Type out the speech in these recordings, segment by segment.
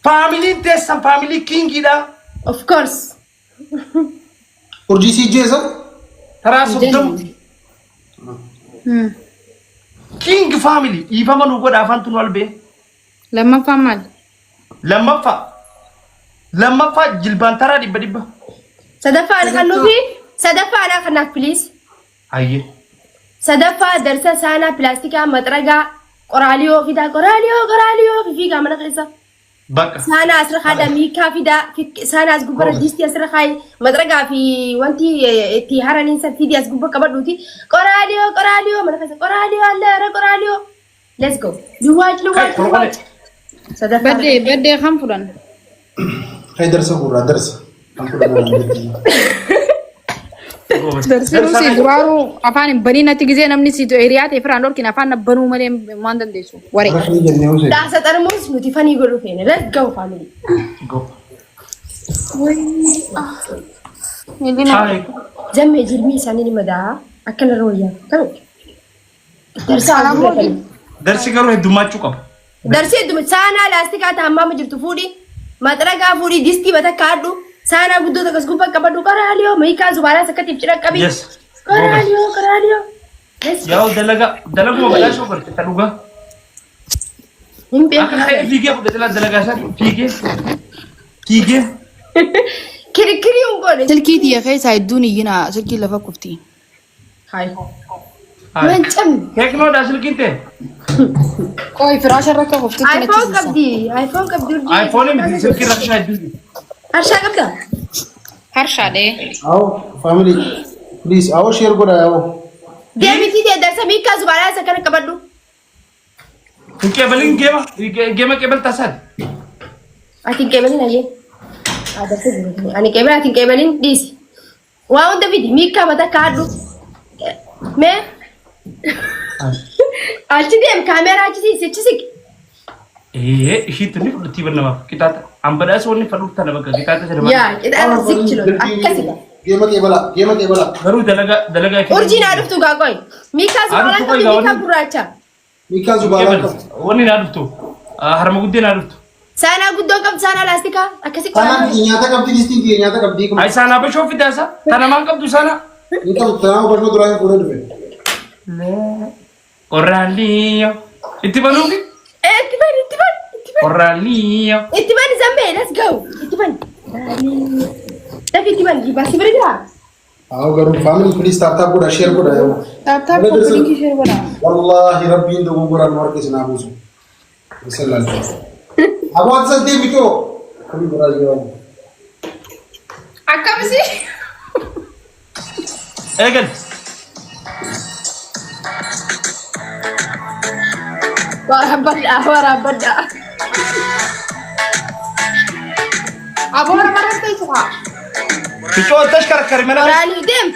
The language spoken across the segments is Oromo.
family teessan family kingidha. Of course. Urjii si jeesa. Taraa soddomu. King family ifama nu godha afaan tun walbee. Lammaffaa maal? Lammaffaa jilbaan taraa dhibba. Sadaffaa kan nufi sadaffaa ana kanaaf please. Ayyee. Sadaffaa darsa saanaa pilaastikaa maxragaa qoraaliyoo fidaa qoraaliyoo fiigaa mana keessa. Bakka. Saanaa asirra haadha miikaa fidaa saanaa as gubbara diistii asirra kaayi maxragaa fi wanti itti haraniin san fidii as gubba qabadhuuti qoraaliyoo mana keessa qoraaliyoo allaara qoraaliyoo. Let's go. Luwaaj. Sadaffaa. Baddee kan fudhan. Hay darsa gurraa darsa. Darsi duraaru afaan banii natti gisee namni si hiriyaa ta'e firaan dhorkin afaan banuu malee waan dandeessu. Waree. Daasa xarmuus nuti fanii godhu feene. Let's go family. Go. Jammee jilbii isaanii ni madaa akkana rooyyaa. Kami? Darsi garuu heddummachuu qaba. Darsi heddummaa saanaa laastikaa taa'ammaa jirtu fuudhi maxragaa fuudhi distii bata kaadhu. Sana guddoo takkas gubbaa qabadhu qoraaliyoo miikaa zubaalaa sakkatiif cidha qabi. Yes. Qoraaliyoo. Yaa'u dalaguma badhaasoo godhate ta dhugaa. Hin beeku. Akka fiigee fudhatee dalagaa isaa fiigee. Kirikiri hin godhe. Silkii xiyya keessaa hedduun iyyina silkii lafa kufti. Hayi. Mancam. Teknoodhaa silkiin ta'e. Qoy firaasha irra akka kuftutti natti iPhone qabdi. iPhone miti silkii rakshaa hedduuti. Harshaa qabda. Harshaadhee. Awo family please awo share godha awo. Deemiti darsa miikaa zubaalaa isa kana qabadhu. Keebaliin geema keebal tasaadha. Ati keebalin ayyee. Ani keebal ati keebalin dhiisi. Waa hunda fidi miikaa mata kaadhu. Mee? Achi deem kaameeraa achi siqi. Ishiitti ni fudhatii bannamaaf qixaata. Ambadhaas wanni fadhuuf tana bakka qixaata jedhama. Yaa qixaata siqchilo akkasii. Geema qeebala. Garuu dalagaa keessa. Urjii naa dhuftu gaaqoy. Miikaa zubaalaa qabdi miikaa gurraacha. Miikaa zubaalaa qabdi. Wanni naa dhuftu harma guddee naa dhuftu. Saanaa guddoo qabdi saanaa laastikaa akkasii Saanaa nyaata qabdi distii kee nyaata qabdi. Ay saanaa bashoo fidaasa. Tana maan qabdu saanaa? Ni qabdu tanaa bashoo duraan fuudhee dhufe. Qoraaliyoo. Itti banuufi? Itti bani. Qoraaliyoo. Itti bani zammee let's go. Itti bani. Tapi itti bani baasi beridaa. Awo garuu family please taap godha share godha yawo. Taap koppilinkii share godha. Wallahi rabbiin dogongoraan nu harkise naa buusu. Bismillah. Abu atas deebitoo. Kami biraayoo. Akkamisi? Eegal. Waraabadda. Aboora maras ta'e suqa. Biqoo tashkarakkari mana. Waraanii deem.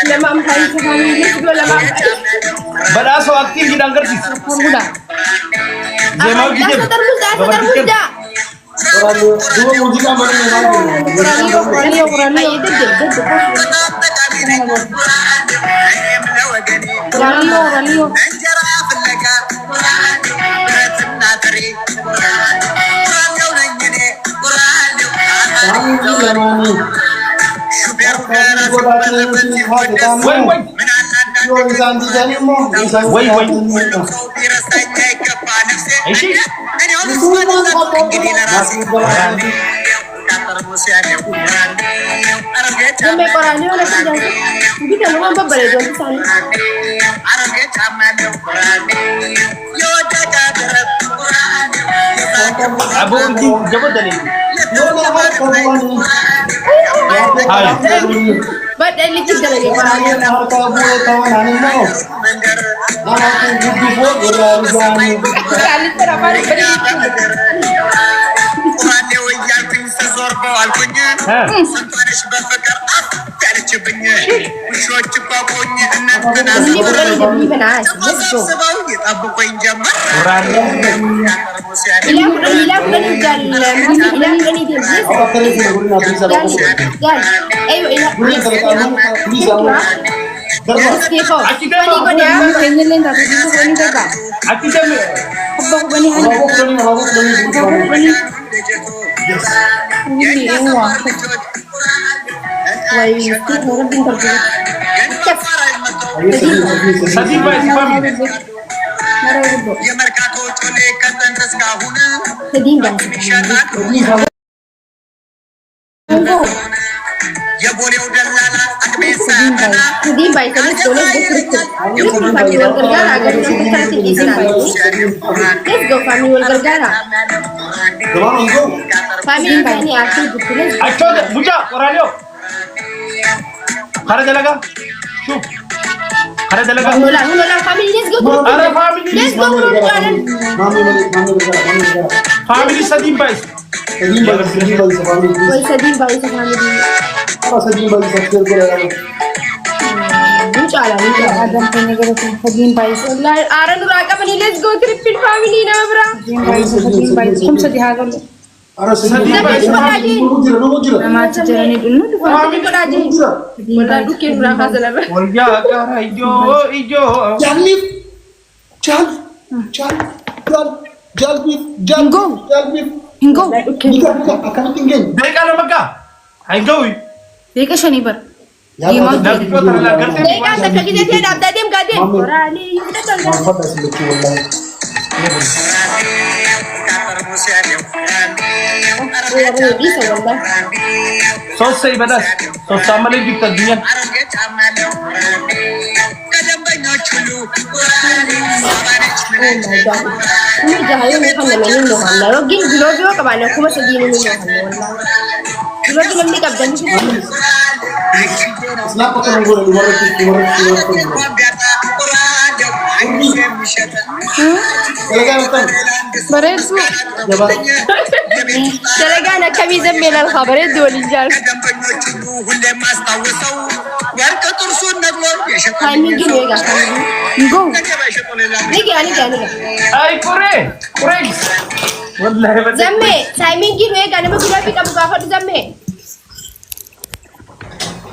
Lamam hari sekali dua lamam. Badhaasoo aktiin hidhaan garsiisa. Gurgudha. Zeemaa hojii Termus dah. Dua muuziqaa mana Qoraaliyoo. Sampai korani oleh kerja. Kita mau apa balik dulu sana. Abu Urji jawab dari. But I lihat lagi korani. Kali terapa beri.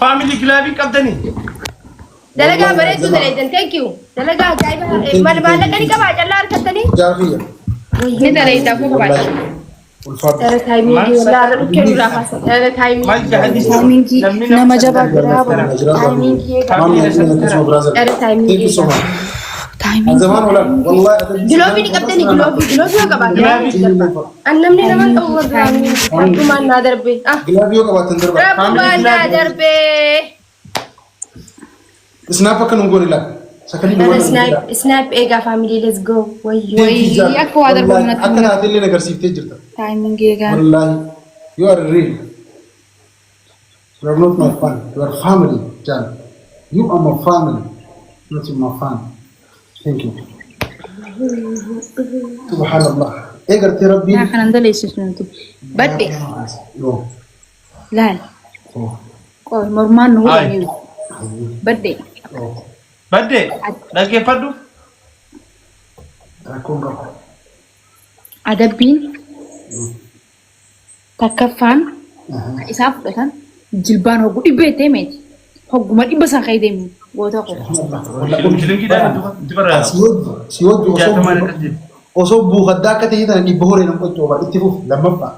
Family Glavi Kaptani. Dalaga bareedu dalagan. Thank you. Dalaga jaiba malbala kani ka bajalar katani. Jafiya. Ni dalaita ko ba? Tara timing ki wala rukke ura fasa. Tara timing ki nama jaba bravo. Timing ki tara timing Thank you so much. timing. زمان ولا والله Globi ni kapteni globi ka ba? Annamne naman tawo timing. Kuman nadar be. Glaviyo ka batan darba. Kuman nadar be. Snap ka nunggu nila. Sakali Snap ega family let's go. Wai Aku ada banget. Akan ada yang negar sifte jirta. Timing ga. Wallahi, you are real. You are not my fan. You are family, Jan. You are my family, not my fan. Thank you. Subhanallah. Egar terabbi. Nah, kan anda lesus nanti. Bade. Yo. Lan. Oh. Kau normal nu ni. Bade. Oh. Bade. Lagi padu. Aku enggak. Ada bin. Takafan. Isap kan? Jilban hogu ibete met. Hogu mat ibasa kay dem. Gota ko. Siwod oso buhadda ka tihita ni bohore nang ko coba ittifuf lamma fa.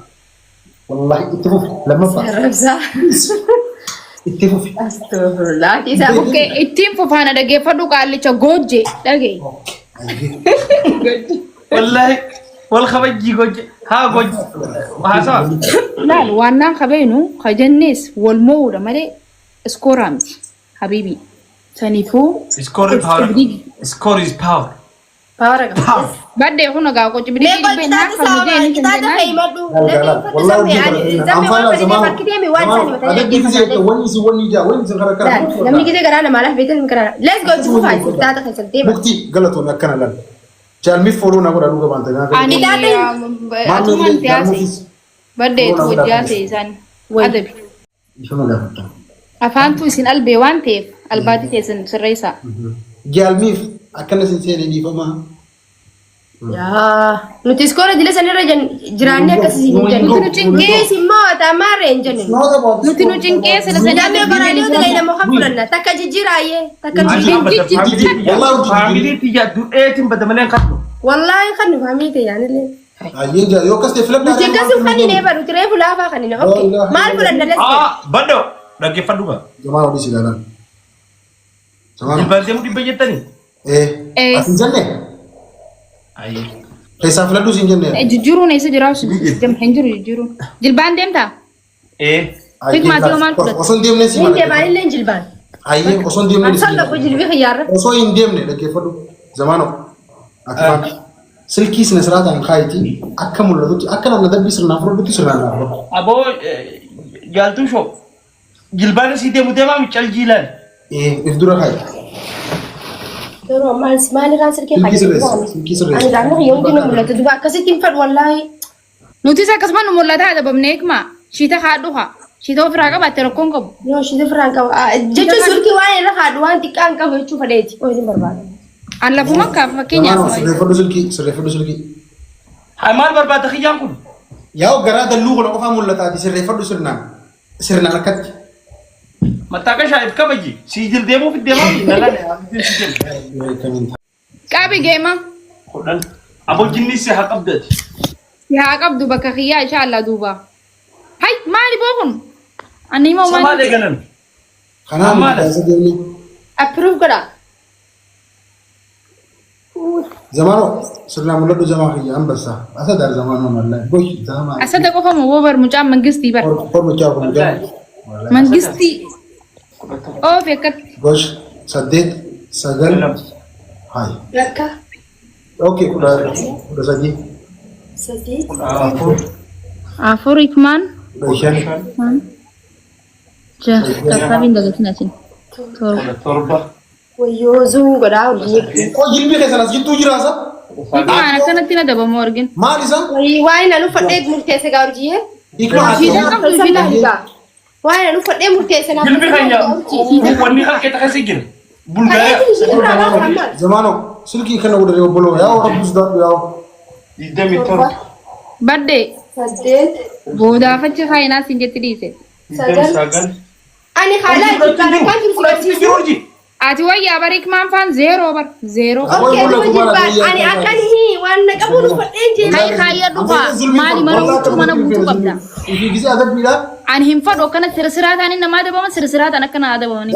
Wallahi ittifuf lamma fa. Ittifuf. Astaghfirullah. Isa Okay, itim fo fana dage fadu kalli cha goje dage. Wallahi wal khabaji goje ha goje ha sa Lan wana khabenu khajannis wal mawda mare skoram habibi. Sanifu score is power. power ka. Bade hono ga ko jibri Lego be na kita ka sama muje ni kita ada tengena. kai madu. Wallahi Zambe wani ne farkide mai wani sani mata ada gizi ke wani si wani ja wani sun kara kara. namni kide garana malah betul karana. Let's go to fight. Kita ada kai sante. Mukti galato na kana lan. Chal mi follow na gura duga banta na. Ani atuman tiasi. Bade tu jase san. adabi شنو قاعد afaantu isin albee waan ta'eef albaati teessan sirreessaa. جالميف أكنس سيري دي فما yaa nuti iskoora dila sanirra jiraannee akkasii hin jennu nuti nu cinqees immoo taamaarra hin jennu Nuti nu cinqee sila damee qoraaniyoo dila ilmoo kan fudhanna takka jijjiiraayyee takka faamilii tiyya du'eetiin badamaleen kadhu. wallaahi kan nu faamilii ta'e yaanillee أيين جا يوكس تفلت nuti akkasii uffanni neefa nuti reefu laafaa kan inni okke maal fudhanna lesse Baddo dhaggeeffadhu gaa. جماعة ودي سيدان جماعة Jilbaan deemu dhibba jettanii. إيه أسين جنة Ayyee. كيسا فلتو سين جنة jijjiiruun eessa jiraatu dem hin jiru jijjiiruun. Jilbaan deemtaa? Hikmaa ta'uu maal fudhata? وصل ديم نسي hin deemaanillee jilbaan أيين وصل ديم نسي ansaan tokko jilbii xiyyaarra وصل إن ديم نه لكن فلو زمانه أكمل سلكي سنسرات عن خايتي أكمل لدوتي أكمل ندبي سرنا فرودتي سرنا نافرو Aboo jaaltuun shoo. Jilbaan asii deemu deemaa mical jiilaan. إيه إفدورا خايت yeroo maalirraan sirkee سلكي fayyadamu سرس سلكي ani سرس daanuu hin yookiin mul'atu duba akkasitti hin fadhu wallaahi Nutis akkasuma nu mul'ata adabamne hikmaa shiita haadhu haa shiita ofirraa qabaatte rakkoon qabu. yoo shite firaan qaba jechuun sirkii waan irra haadhu waan xiqqaa hin qabu jechuu fadheeti oo hin barbaada An lafuma akka زمانه fakkeenyaaf سرفدو سلكي سرفدو سلكي Haa maal barbaadda kiyyaan kun? ياو غراد اللوغ لو فهم ولا تادي سرفدو سرنا سرنا لكت Mattaaqa shaayif kabaji. Sii jil deemuuf deemaa fi nalaan si jil. qaabi geema Kudhan. Aboo jinni si haa qabdati. yaa qabdu bakka kiyyaa insha Allah duuba. Hay maali bookun? Ani immoo Samaa waan deeganan. خنام كيسا ديمني approve godha زمانه سرنا مولدو جماعة هي أمبسا أسا دار زمانه والله بوش زمان asada qofa moo boobar mucaan mangistii bar قرب جاكم جام mangistii oo fekkat بوش سديت سجل هاي lakka أوكي كده سجي sadii afur hikmaan بيشان takkaabiin dagatin asin Torba. wayyoo zuu godhaa hojii أو جيبي كيسا ناس جيتو جراسا hikmaan akkanatti na dabamu argin ما لسا wayii waan anu fadhee murteesse gaa hojii إكما waan anu fadhee murteesse naaf Jilbi kanya. Wanni harkee takka si jira. Bulgaara. زمانه سلكي كنا وده يوبلو يا رب بزداد يا Digdamii torba. baddee saddeet boodaafacha faayinaa sin jetti dhiise Digdamii sagal. ani haala kan jiru fudhachiisu Hojii. ati wayyaa bar hikmaan faan zeeroo bar zeeroo okkee duba jilbaan ani akkan waan na qabuun fadheen jeema hay kaayya dhufaa maali mana guutuu qabda في جزء أدب بلا ani hin fadhu akkana sirsiraa ta'anii namaa dabaman sirsiraa ta'an akkana adabamanii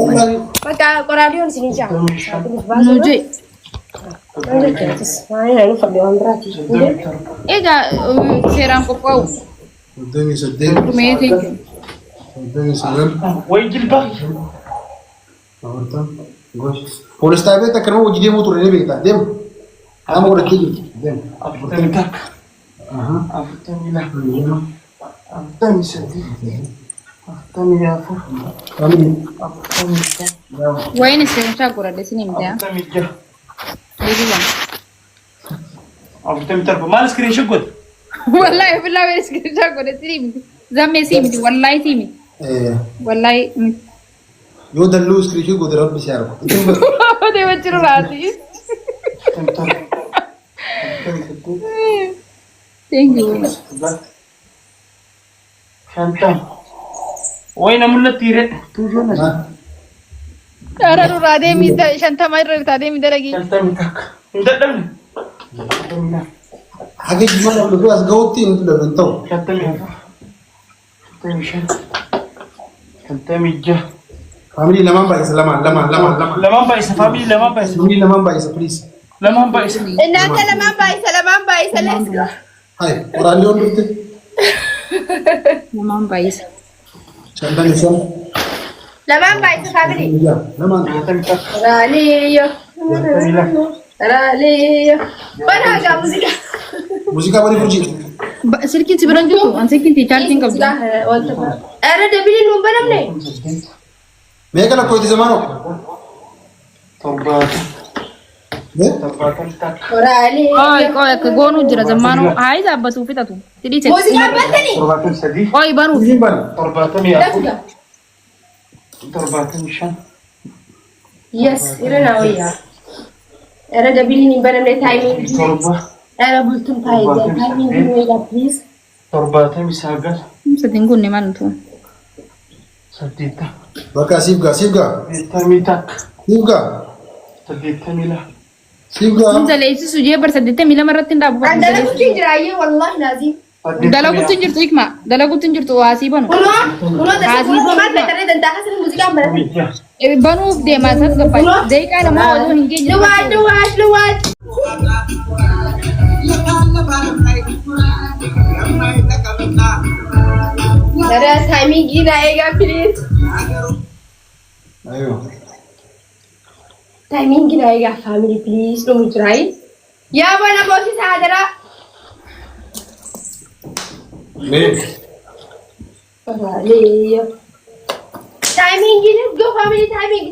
bakka qoraaliyoon isin ijaa nujee waan anu fadhee waan biraati egaa seeraan qophaa'u قدامي سدين meetii قدامي سجل Wayi jilba. أورتم gosh polis taabee takka nama hojii deemuu ture ni beekta deemu nama godha kiyyu deemu Afurtamii takka. Afurtamii lama. Afurtamii sadii. Afurtamii afur. Afurtamii shan. wayin seerumsaa godhadhe sin himtaa Afurtamii jaha. deebiwan Afurtamii torba. Maal iskiriin godhe? wallahi filaa wayin seerumsaa godhe sin himti zammee si himti wallahi si himti wallahi miti yoo dalluu iskiriishii godhe rabbi si argu deema jiru raati Afurtamii torba. Afurtamii saddeet. thank you Shantam. Wayi na mul'atti hire. Tuujoon as. Dara duraa deemii shantama irra irraa deemii dalagii Shantamii takka. Hin dadhabne. Shantamii lama. haga jimaa dhabdatu as gahutti hin filaman ta'u Shantamii afur. Shantamii shan. Shantamii jaha. faamilii lamaan baay'isa lamaan Lamaan baay'isa. Faamilii lamaan baay'isa. faamilii lamaan baay'isa please Lamaan baay'isa. Inaata lamaan baay'isa let's go hai qoraalliyoon dhufte namaan baay'isa shantamii shan lamaan baay'isa faamilii lamaan Shantamii takka. raaliyo Shantamii lama. raaliyo banaa gaa muuziqaa muuziqaa bari furjii silkiin si biran jirtu an silkiin tiichaartiin qabdu Era deebiin nuun banamne meeqa lakkooti zamaanoo Torbaata. torbaatamii takka. Qoraalee. Qoy akka goonuu jira zammaanuu haa dhaabbatu fixatu. Tidhiise. Muuziqaa battanii. 73. Qoy banuuf. 74. 75. Yes, irra naa wayyaa. Era dabiliin hin banamne taayimiin. Torba. Era bultuun taayimiin hin wayyaa please. 79. Satiin kunne maal tu? 80. Bakka siifgaa. 80 takka. Siifgaa. 82. Siifgaa. Kumsa leessisu jee bar 82 irratti hin dhaabu. Andala kutti jiraayyee wallahi laazim. Dalaguutti hin jirtu hikma. Dalaguutti hin jirtu haasii banu. Kunoo tasii maal beektanii danda'a kasanii muuziqaan baname. Banuuf deemaa isaas gabbaa. Deeqaa namaa oduu hin geenye. Luwaat. Dara taayimiin giinaa eegaa please. Aywa. Taayimiin giinaa eegaa family please dhumu jiraayi. Yaa bona boosisaa jira. Qoraalee. Timing, let's go family, timing.